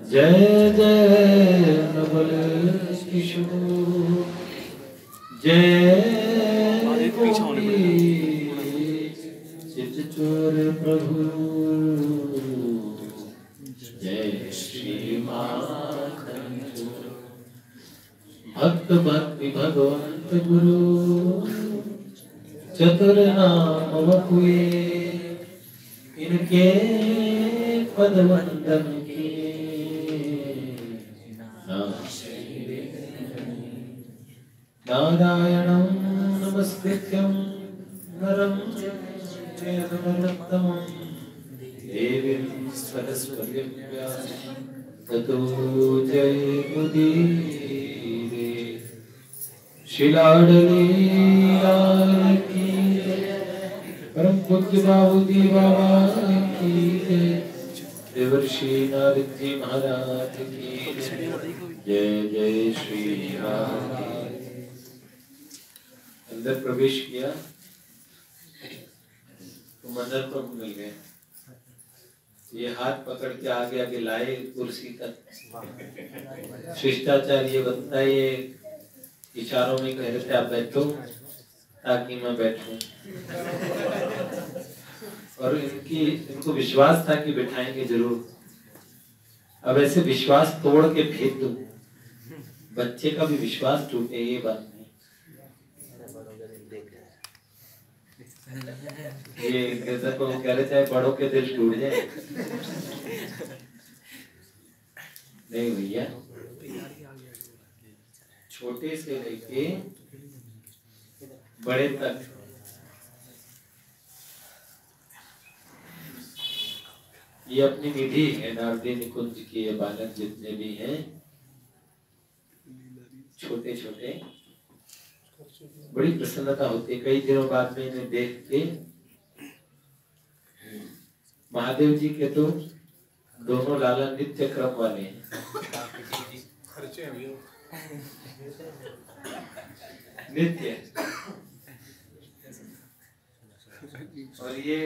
जय जय नवल किशोर, जय चित चोर प्रभु, जय श्री माखन चोर। भक्त भक्ति भगवंत गुरु, चतुर नाम वपुए, इनके पद वंदन की नारायणं नमस्कृत्यं नरं चैव नरोत्तमं, देवीं सरस्वतीं व्यासं ततो जयमुदीरये। शिलाडली लाल की परम पूज्य बाबूजी बाबा की जय, देवर्षि नारद जी महाराज की जय, जय श्री राम। अंदर प्रवेश किया तो मंदिर प्रभु मिल गए। ये हाथ पकड़ के आगे आगे लाए कुर्सी तक। शिष्टाचार ये बनता है, ये इशारों में कह रहे थे आप बैठो ताकि मैं बैठूं। और इनको विश्वास था कि बिठाएंगे जरूर। अब ऐसे विश्वास तोड़ के भेज दो, बच्चे का भी विश्वास टूटे, ये बात नहीं। ये कैसा को कह रहे चाहे बड़ों के दिल टूट जाए, नहीं भैया, छोटे से लेके बड़े तक ये अपनी निधि है। नारदी निकुंज की ये बालक जितने भी हैं छोटे छोटे, बड़ी प्रसन्नता होती है। कई दिनों बाद में इन्हें देख के, महादेव जी के तो दोनों लाला नित्य क्रम वाले हैं। नित्य, और ये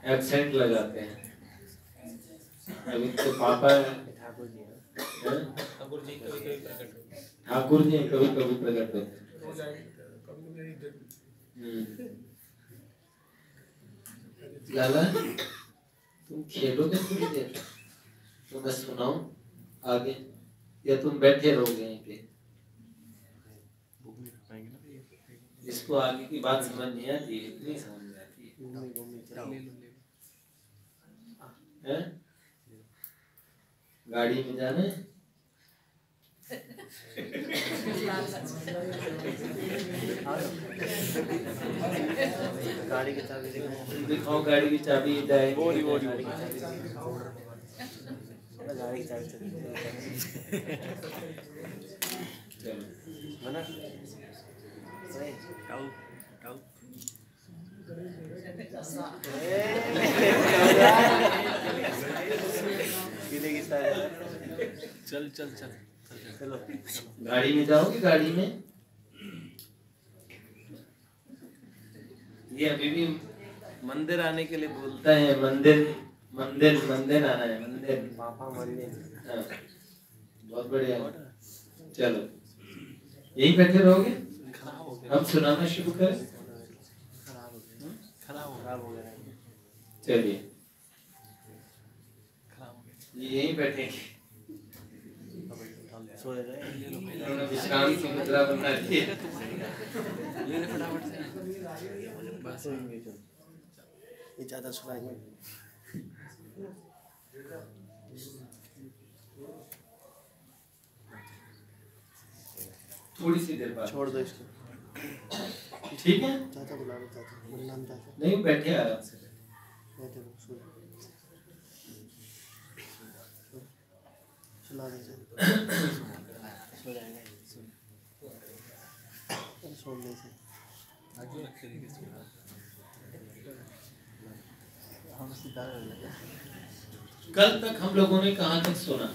एक्सेंट लगाते हैं। अभी तो पापा ठाकुर जी कभी कभी प्रकट होते हैं। लाला तुम खेलोगे थोड़ी देर तो मैं सुनाऊं आगे, या तुम बैठे रहोगे यहीं पे? जिसको आगे की बात समझ नहीं आती, इतनी समझ में आती है। गाड़ी में जाना है? गाड़ी की चाबी दिखाओ, गाड़ी की चाबी जाए। गाड़ी की चाबी चल चल चल चलो गाड़ी में जाओगे? गाड़ी में ये अभी भी मंदिर आने के लिए बोलता है, मंदिर मंदिर मंदिर आना है, मंदिर पापा मंदिर। हाँ, बहुत बढ़िया। चलो यही बैठे रहोगे, हम सुनाना शुरू करें। खराब हो गया। चलिए यही बैठेंगे। विश्राम की मुद्रा बना दी। फटाफट से ये ज्यादा सुनाएंगे। थोड़ी सी देर बाद छोड़ दो इसको, ठीक है? चाचा बुला लो, चाचा नाम चाचा। नहीं बैठे आराम से बैठे सुना दे, सो जाएंगे, सोने से हम सीधा लगे। कल तक हम लोगों ने कहाँ तक सुना?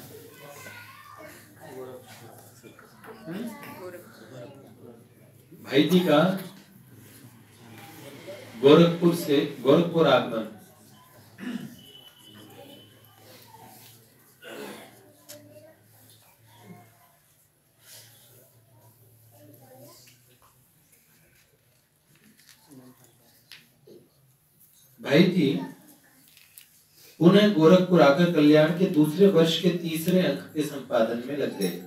भाई जी का गोरखपुर आगमन, भाई जी पुनः गोरखपुर आकर कल्याण के दूसरे वर्ष के तीसरे अंक के संपादन में लग गए।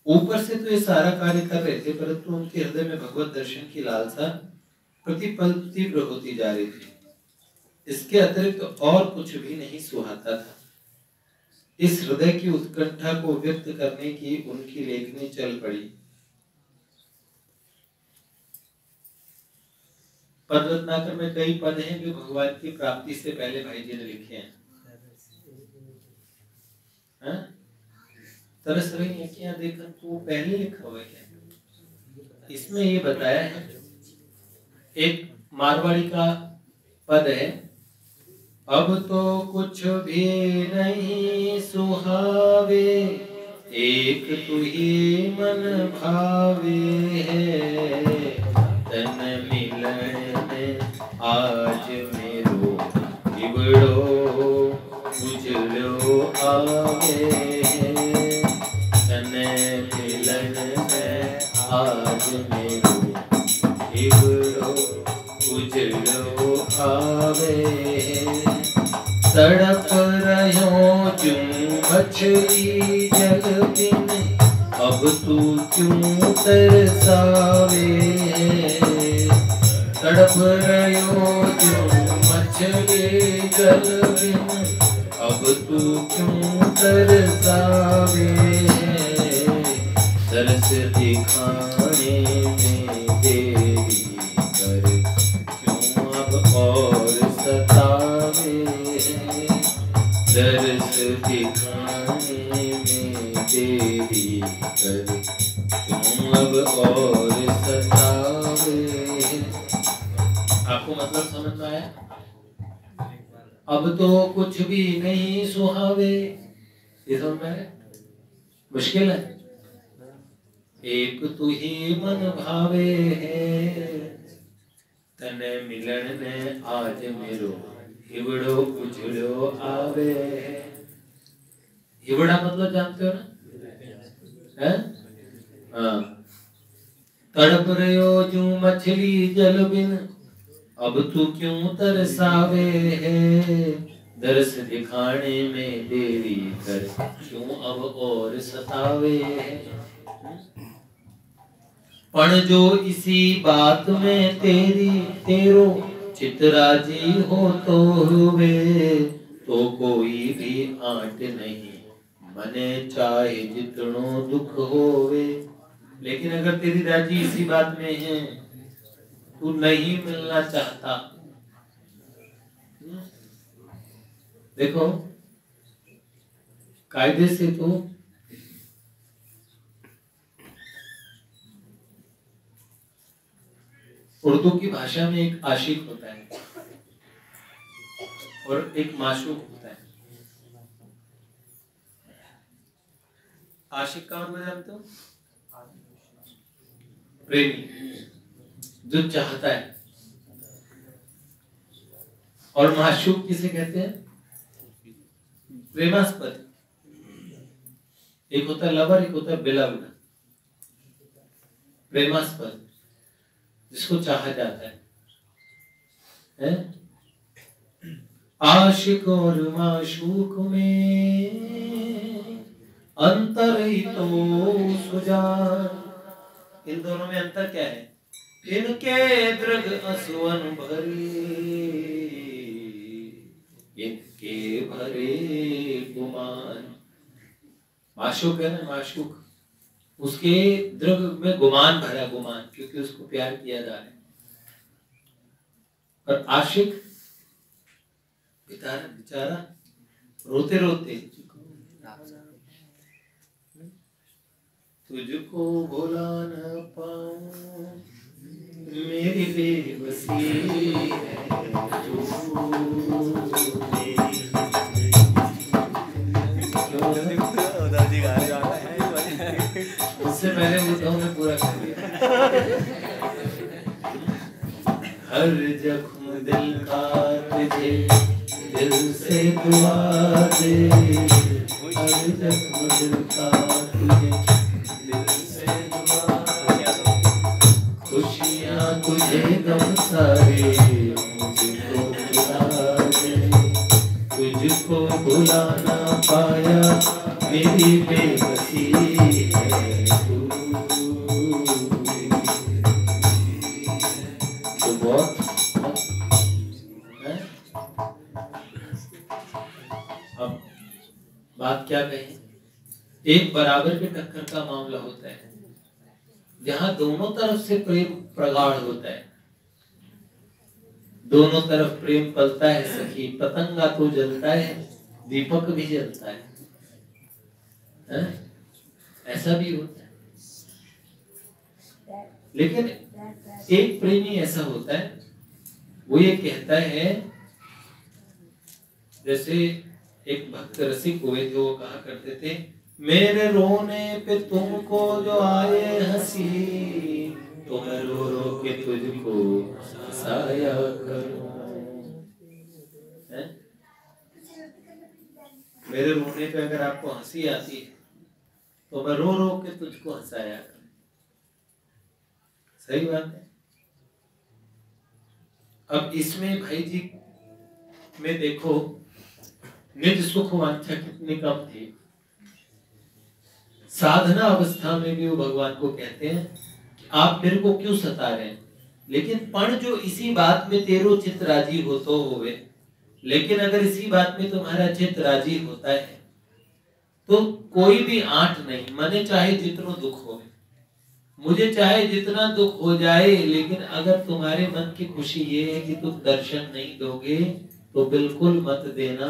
ऊपर से तो ये सारा कार्य कर रहे थे, परंतु उनके हृदय में भगवत दर्शन की लालसा प्रतिपल तीव्र होती जा रही थी। इसके अतिरिक्त और कुछ भी नहीं सुहाता था। इस हृदय की उत्कंठा को व्यक्त करने की उनकी लेखनी चल पड़ी। पद रत्नाकर में कई पद हैं जो भगवान की प्राप्ति से पहले भाई जी ने लिखे हैं। तरस रही है क्या देखकर तो पहले लिखा हुआ है क्या? इसमें ये बताया है, एक मारवाड़ी का पद है, अब तो कुछ भी नहीं सुहावे, एक तू ही मन भावे है, तन मिलन आज मेरो बिगड़ो उजलो आवे, तन मिलन आज मेरो बिगड़ो उजलो आवे, तड़प रहो क्यों मछली जल बिन, अब तू क्यों तरसावे, तड़प रहो क्यों मछली जल बिन, अब तू क्यों तरसावे, तरस दिखाने में देरी कर क्यों अब और सतावे, तरस दिखाने में देरी कर क्यों अब और सतावे। आपको मतलब समझ में आया? अब तो कुछ भी नहीं सुहावे, ये समझ में आया? मुश्किल है। एक तू ही मन भावे है, तन मिलन ने आज मेरो हिवड़ो उजड़ो आवे। हिवड़ा मतलब जानते हो ना? हाँ। तड़प रहो जू मछली जल बिन, अब तू क्यों तरसावे है, दरस दिखाने में देरी कर क्यों अब और सतावे है। पण जो इसी बात में तेरो चितराजी हो तो हुए, तो कोई भी आंट नहीं, मने चाहे जितनो दुख होवे। लेकिन अगर तेरी राजी इसी बात में है, तू नहीं मिलना चाहता, देखो कायदे से तो उर्दू की भाषा में एक आशिक होता है और एक माशूक होता है। आशिक का मतलब जानते हो? प्रेमी, जो चाहता है। और माशूक किसे कहते हैं? प्रेमास्पद। एक होता है लवर, एक होता है बिलव्ड। प्रेमास्पद जिसको चाहा जाता है? आशिक और माशूक में अंतर ही तो सुजान। इन दोनों में अंतर क्या है? इनके दृग असुवन भरे, इनके भरे गुमान। माशूक है ना, माशूक, उसके दृग में गुमान भरा, गुमान, क्योंकि उसको प्यार किया जा रहा है। और आशिक बेचारा रोते रोते तुझको भुला न पाऊं, मेरी बेबसी उससे पहले वो दो में पूरा कर दिया। हर जख्म दिल का तुझे दिल से दुआ दे, हर जख्म दिल का तुझे दिल से दुआ दे, खुशियाँ तुझे गम सारे तुझको भुला ना पाया मेरी बेबसी है तू। तो बहुत अब बात क्या कहें, एक बराबर के टक्कर का मामला होता है जहां दोनों तरफ से प्रेम प्रगाढ़ होता है, दोनों तरफ प्रेम पलता है सखी, पतंगा तो जलता है दीपक भी जलता है, ऐसा भी होता है। लेकिन एक प्रेमी ऐसा होता है, वो ये कहता है, जैसे एक भक्त रसिक हुए जो कहा करते थे, मेरे रोने पे तुमको जो आए हंसी, तो मैं रो रो के तुझको हंसाया करूं। मेरे रोने पे अगर आपको हंसी आती है तो मैं रो रो के तुझको हंसाया करूं। सही बात है। अब इसमें भाई जी में देखो निज सुख वांछा कितनी कम थी। साधना अवस्था में भी वो भगवान को कहते हैं कि आप मेरे को क्यों सता रहे हैं, लेकिन पण जो इसी बात में तेरो चित्त राजी हो तो होवे, लेकिन अगर इसी बात में तुम्हारा चित्त राजी होता है तो कोई भी आंट नहीं, मने चाहे जितना दुख हो, मुझे चाहे जितना दुख हो जाए, लेकिन अगर तुम्हारे मन की खुशी ये है कि तुम दर्शन नहीं दोगे तो बिल्कुल मत देना।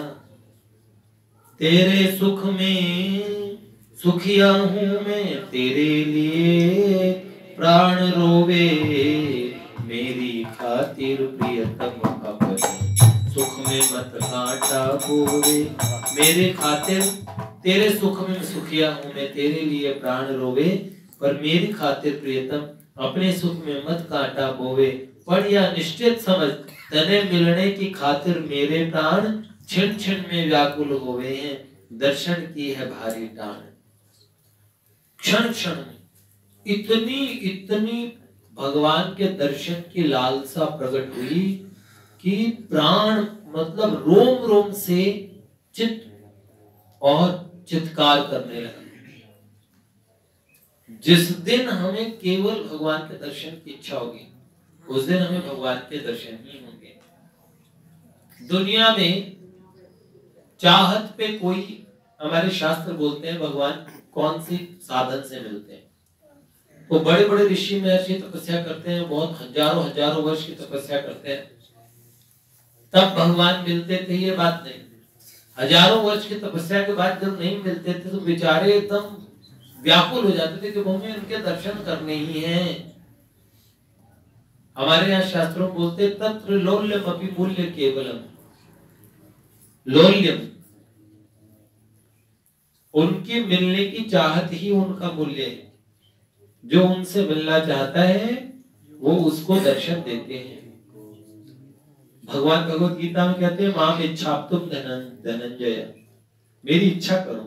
तेरे सुख में सुखिया हूं मैं, तेरे लिए प्राण रोवे, मेरी खातिर प्रियतम अपने सुख में मत कांटा बोवे। मेरे खातिर तेरे सुख में सुखिया हूं मैं, तेरे लिए प्राण रोवे, पर मेरी खातिर प्रियतम अपने सुख में मत कांटा बोवे। पर यह निश्चित समझ तने मिलने की खातिर मेरे प्राण छिन छिन में व्याकुल होवे हैं, दर्शन की है भारी टाण। क्षण क्षण में इतनी इतनी भगवान के दर्शन की लालसा प्रकट हुई कि प्राण मतलब रोम रोम से चित्त और चित्कार करने लगा। जिस दिन हमें केवल भगवान के दर्शन की इच्छा होगी उस दिन हमें भगवान के दर्शन ही होंगे। दुनिया में चाहत पे कोई, हमारे शास्त्र बोलते हैं भगवान कौन सी साधन से मिलते हैं, तो बड़े बड़े ऋषि महर्षि तपस्या करते हैं, बहुत हजारों हजारों वर्ष की तपस्या करते हैं, तब भगवान मिलते थे, ये बात नहीं। हजारों वर्ष की तपस्या के बाद जब नहीं मिलते थे तो बेचारे एकदम व्याकुल हो जाते थे कि हमें उनके दर्शन करने ही हैं। हमारे यहाँ शास्त्रों बोलते तत्र लोल्यम अपि मूल्य केवलम, लोल्यम उनकी मिलने की चाहत ही उनका मूल्य है। जो उनसे मिलना चाहता है वो उसको दर्शन देते हैं। भगवान भगवत गीता में कहते हैं माम इच्छाप्तुम धनंजय, मेरी इच्छा करो।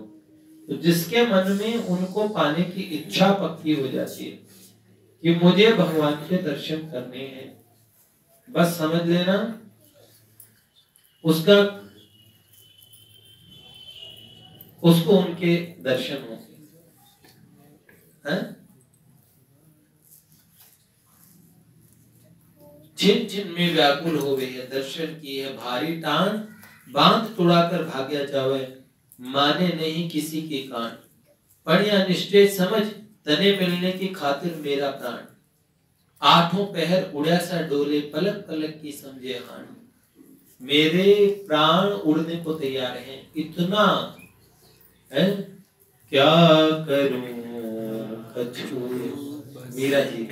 तो जिसके मन में उनको पाने की इच्छा पक्की हो जाती है कि मुझे भगवान के दर्शन करने हैं, बस समझ लेना उसको उनके दर्शन होंगे। छिन छिन में व्याकुल हो गई है, दर्शन की है भारी टान, बांध तुड़ाकर भाग्या जावे, माने नहीं किसी की कान। पढ़िया निश्चय समझ तने मिलने की खातिर मेरा प्राण, आठों पहर उड़ा सा डोले, पलक पलक की समझे हान। मेरे प्राण उड़ने को तैयार हैं, इतना है क्या करूं कछु, मीरा जी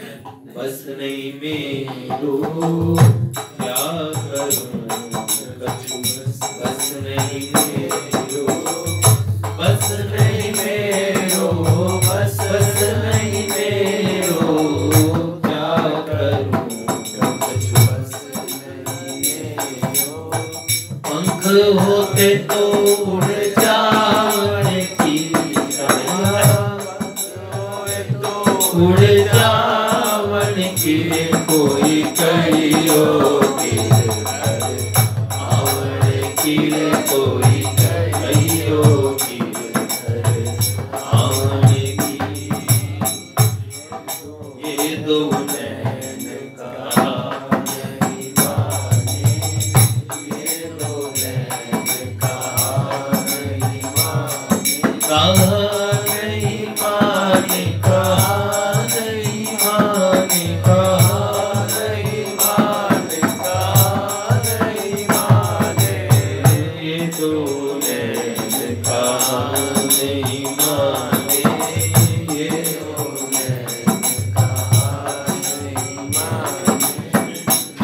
बस नहीं मेरो, क्या करूं कछु बस नहीं मेरो, बस नहीं मेरो, बस नहीं मेरो, क्या करूं कछु बस नहीं मेरो। पंख होते तो उड़ जाने की, उड़ जावन की कोई कहियो,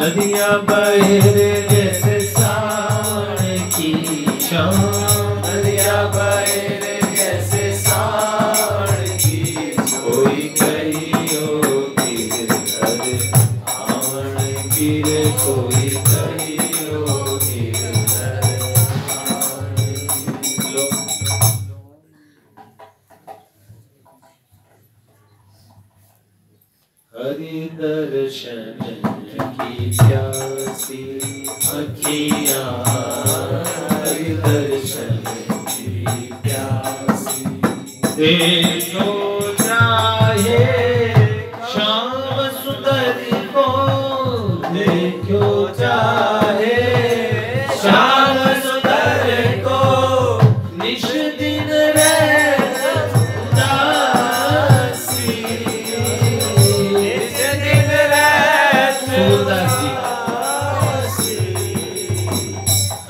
नदियां बहे रे जैसे सावन की शाम, नदियां बहे रे जैसे सावन की, कोई कहियो गिरधर आवन की रे, कोई कहियो गिरधर आवन की। लो हरि दर्शन की प्यासी अखियाँ, हरि दर्शन की प्यासी, देखो चाहे श्याम सुंदर को, देखो चाहे श्याम सुंदर को, निश दिन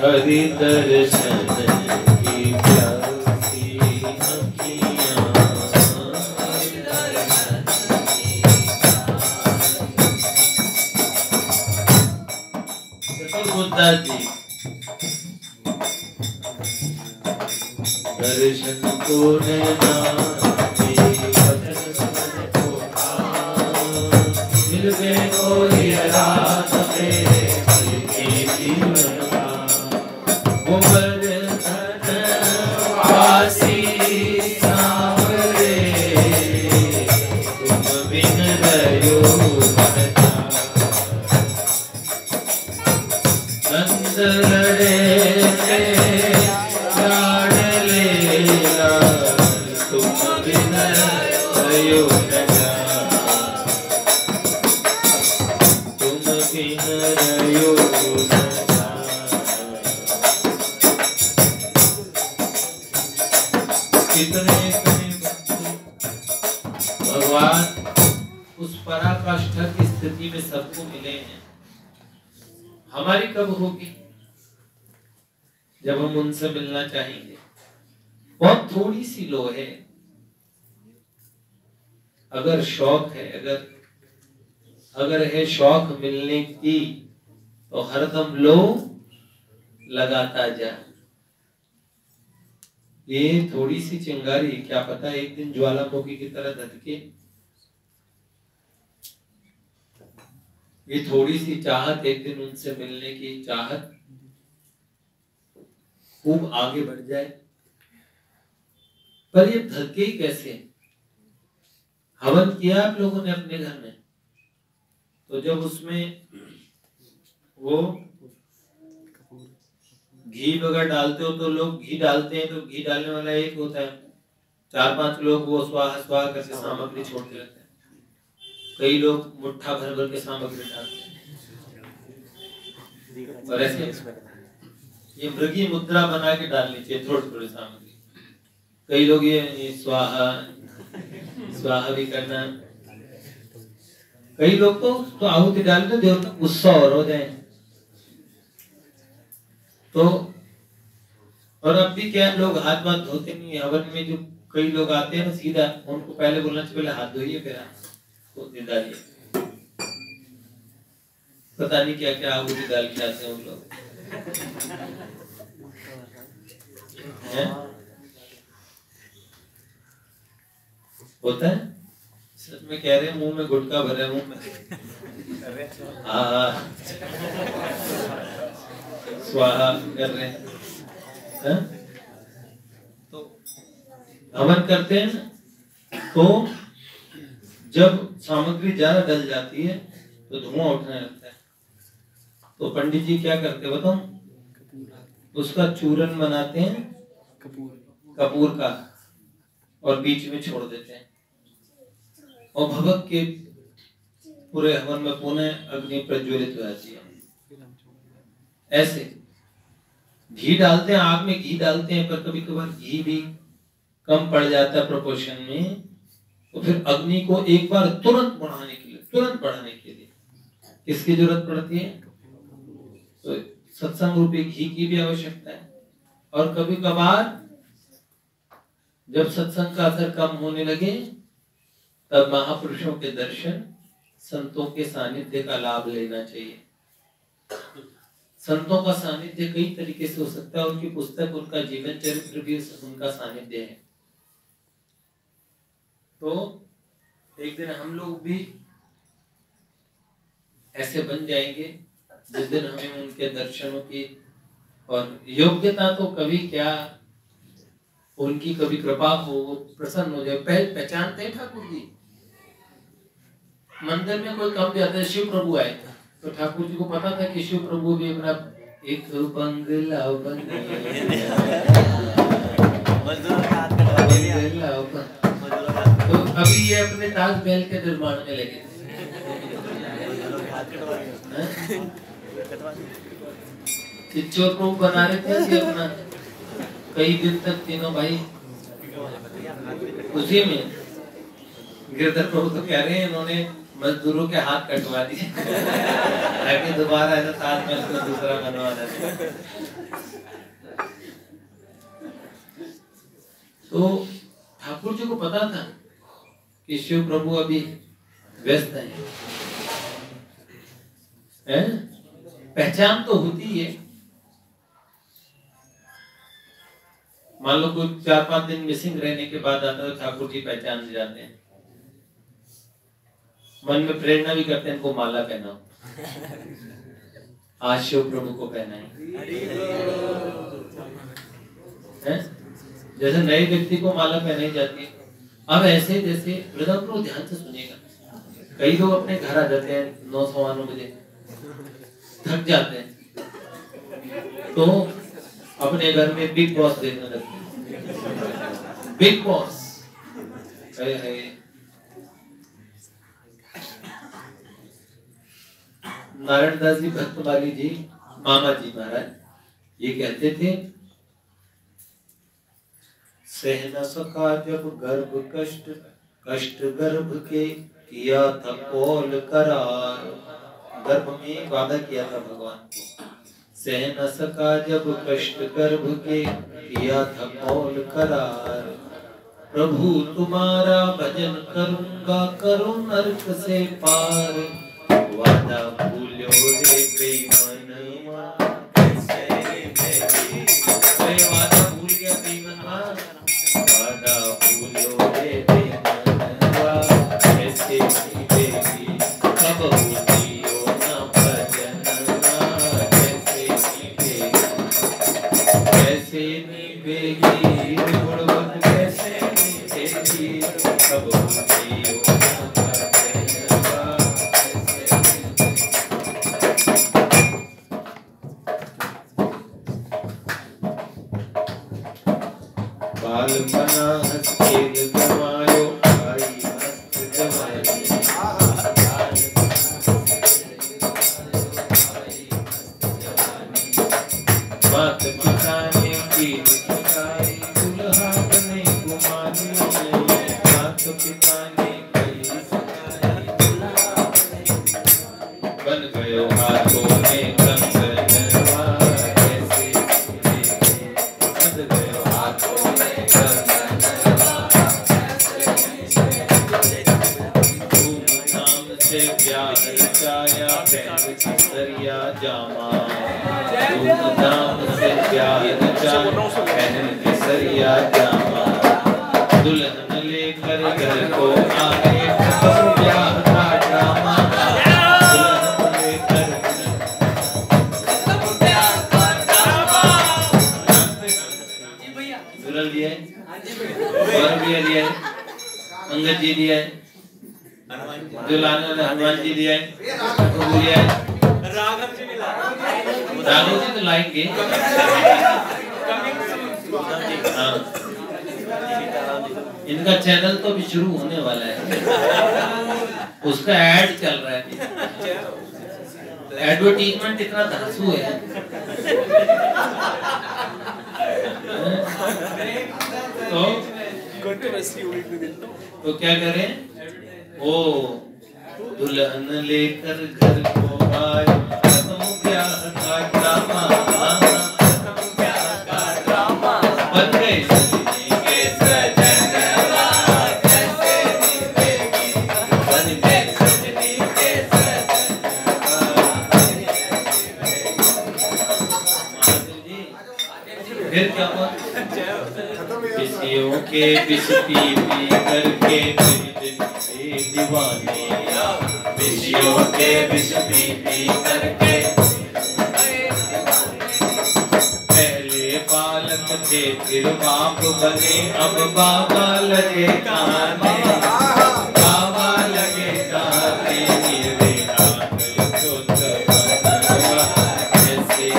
हरि दर्शन की प्यासी अखियाँ, हरि दर्शन की बुद्धा जी दर्शन को नैना वचन सुन को मिल गए कोई रात मेरे दिल के जीवन वासी सांवरे, तुम बिन रहो नंद लड़े लाड लेला, तुम बिन रहो तुम बिन रहो। कितने भगवान उस पराकाष्ठा की स्थिति में सबको मिले हैं। हमारी कब होगी? जब हम उनसे मिलना चाहेंगे। बहुत थोड़ी सी लो है। अगर शौक है, अगर है शौक मिलने की, तो हरदम लो लगाता जा। ये थोड़ी सी चिंगारी क्या पता एक दिन ज्वालामुखी की तरह धधके। ये थोड़ी सी चाहत, एक दिन उनसे मिलने की चाहत खूब आगे बढ़ जाए। पर ये धधके ही कैसे? हवन किया आप लोगों ने अपने घर में, तो जब उसमें वो घी वगैरह डालते हो तो लोग घी डालते हैं, तो घी डालने वाला एक होता है, 4-5 लोग वो स्वाहा स्वाहा करके सामग्री छोड़ते रहते हैं। कई लोग मुट्ठा भर भर के सामग्री डालते हैं। और ऐसे ये मृगी मुद्रा बना के डालनी चाहिए थोड़ी थोड़ी सामग्री। कई लोग ये स्वाहा स्वाहा भी करना। कई लोग तो आहुति डालते देव का गुस्सा और हो जाए। तो और अब भी क्या लोग हाथ वाथ धोते नहीं। हवन में जो कई लोग आते हैं ना, सीधा उनको पहले बोलना चाहिए पहले हाथ धोइए फिर तो डालिए। पता नहीं क्या क्या आहुति डाल के आते हैं उन लोग। होता है सच में कह रहे हैं, मुंह में गुटखा भरे मुंह में स्वाहा कर रहे हैं। तो हवन करते हैं तो जब सामग्री ज्यादा डल जाती है तो धुआं उठने लगता है। तो पंडित जी क्या करते बताओ, उसका चूरन बनाते हैं कपूर का और बीच में छोड़ देते हैं और भगत के पूरे हवन में पुनः अग्नि प्रज्वलित हो जाती है। ऐसे घी डालते हैं, आग में घी डालते हैं, पर कभी कभार घी भी कम पड़ जाता है प्रोपोर्शन में, तो फिर अग्नि को एक बार तुरंत बढ़ाने के लिए किसकी जरूरत पड़ती है? तो सत्संग रूपी घी की भी आवश्यकता है। और कभी कभार जब सत्संग का असर कम होने लगे तब महापुरुषों के दर्शन, संतों के सानिध्य का लाभ लेना चाहिए। संतों का सानिध्य कई तरीके से हो सकता है। उनकी पुस्तक, उनका जीवन चरित्र भी उनका सानिध्य है। तो एक दिन हम लोग भी ऐसे बन जाएंगे जिस दिन हमें उनके दर्शनों की, और योग्यता तो कभी क्या, उनकी कभी कृपा हो, वो प्रसन्न हो जाए। पहचानते हैं ठाकुर जी। मंदिर में कोई कम जाता है, शिव प्रभु आए तो ठाकुर जी को पता था कि शिव प्रभु भी अपना एक बंगला बंगला तो अभी ये अपने ताजमहल के निर्माण में लगे चिच्चोर प्रभु बना रहे थे कि अपना कई दिन तक तीनों भाई उसी में। गिरधर प्रभु तो कह रहे हैं इन्होंने मजदूरों के हाथ कटवा दिए ताकि दोबारा ऐसा ताजमहल को दूसरा बनवाना है। तो ठाकुर जी को पता था कि शिव प्रभु अभी व्यस्त हैं। पहचान तो होती है। मान लो कोई 4-5 दिन मिसिंग रहने के बाद आता है, ठाकुर जी पहचान जाते हैं, मन में प्रेरणा भी करते हैं इनको माला पहनाओ, आज शिव प्रभु को पहनाएं। जैसे नए व्यक्ति को माला पहनाई जाती है। अब ऐसे जैसे वृंदावन प्रभु ध्यान से सुनिएगा, कई लोग अपने घर आ जाते हैं 9-9 बजे, थक जाते हैं तो अपने घर में बिग बॉस देखने लगते हैं। बिग बॉस नारायण दास जी भक्तमाली जी मामा जी महाराज ये कहते थे, सह न सका जब गर्भ कष्ट, कष्ट गर्भ के किया था कौल करार। गर्भ में वादा किया था भगवान को, सह न सका जब कष्ट गर्भ के किया था कौल करार। प्रभु तुम्हारा भजन करूंगा, करो नरक से पार। वादा भूलो रे बेईमानवा, वादा भूल गया बेईमानवा, वादा भूलो रे बेईमानवा, कैसे निभेगी कब होतियो ना भजनवा, कैसे निभेगी गुणवत, कैसे निभेगी कब होतियो ना भजनवा। बाल बना हंस खेल गवायो, आई मस्त जवानी। मात पिता ने कीट सिखाई, दुल्हा बने गुमानी। मात पिता ने कई सिखाई, दुल्हा बन गयो हाथों में कंगनवा, कैसे बन गयो हाथों में। धूमधाम से ब्याह रचाया, पहन केसरिया जामा। धूमधाम से ब्याह रचाया, पहन केसरिया जामा। दुल्हन लेकर घर को आए, ब्याह का ड्रामा। दुल्हन लेकर दुल्हन लिया है, और भी लिया है, अंगद जी दिया है, जो लाने वाले हनुमान जी दिया है, वो दिया है, राघव जी तो लाएंगे। हाँ, इनका चैनल तो अभी शुरू होने वाला है, उसका ऐड चल रहा है। एडवर्टीजमेंट इतना धांसू है। तो क्या करें? ओ दुल्हन लेकर घर को आए, ब्याह का ड्रामा, बन गए सजनी के सजनवा, कैसे निभेगी, बन गए सजनी के सजनवा। फिर क्या हुआ? विषयों के विष पी पी करके दिन दिन से दीवाने, विषयों के विष पी पी करके। पहले बालक थे फिर बाप बने, अब बाबा लगे गाने, बाबा लगे गाने, मेरे आंगन जोत बनवा ऐसे।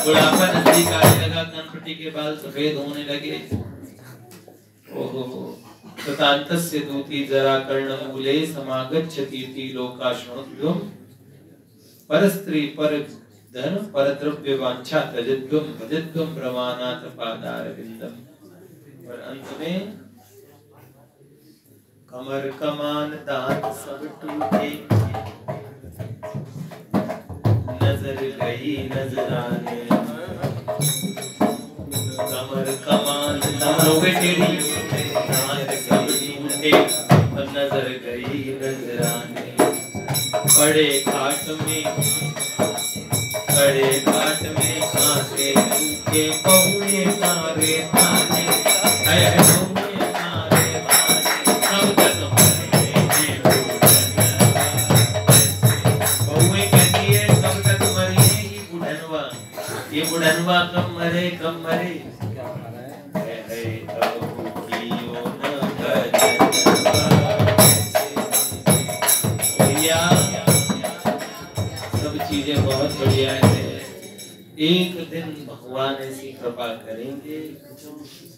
बुढ़ापा नजदीक आने लगा, कनपटी के बाल सफेद होने लगे। ओहो, ततान्तस्य दूती जरा कर्णमूले समागच्छति लोकाश्नोत्वम् परस्त्री पर धन पर द्रव्य वांछा तजद्वम भजद्वम प्रमाणात पादारविंदम। और अंत में कमर कमान दांत सब टूटे, नजर गई नजराने, कमर कमान दांत टेढ़ी, दांत सब टूटे और नजर गई नजराने। बड़े घाट में आके टूटे बहुए मारे ताने, बहुए मारे ताने, सब तक मरे बहुए कहती है कब तक मरे ये बुढ़नवा, ये बुढ़नवा कब मरे कब मरे। सब चीजें बहुत बढ़िया है। एक दिन भगवान ऐसी कृपा करेंगे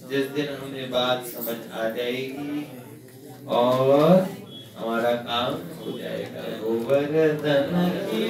जिस दिन हमें बात समझ आ जाएगी और हमारा काम हो जाएगा। गोवर्धन की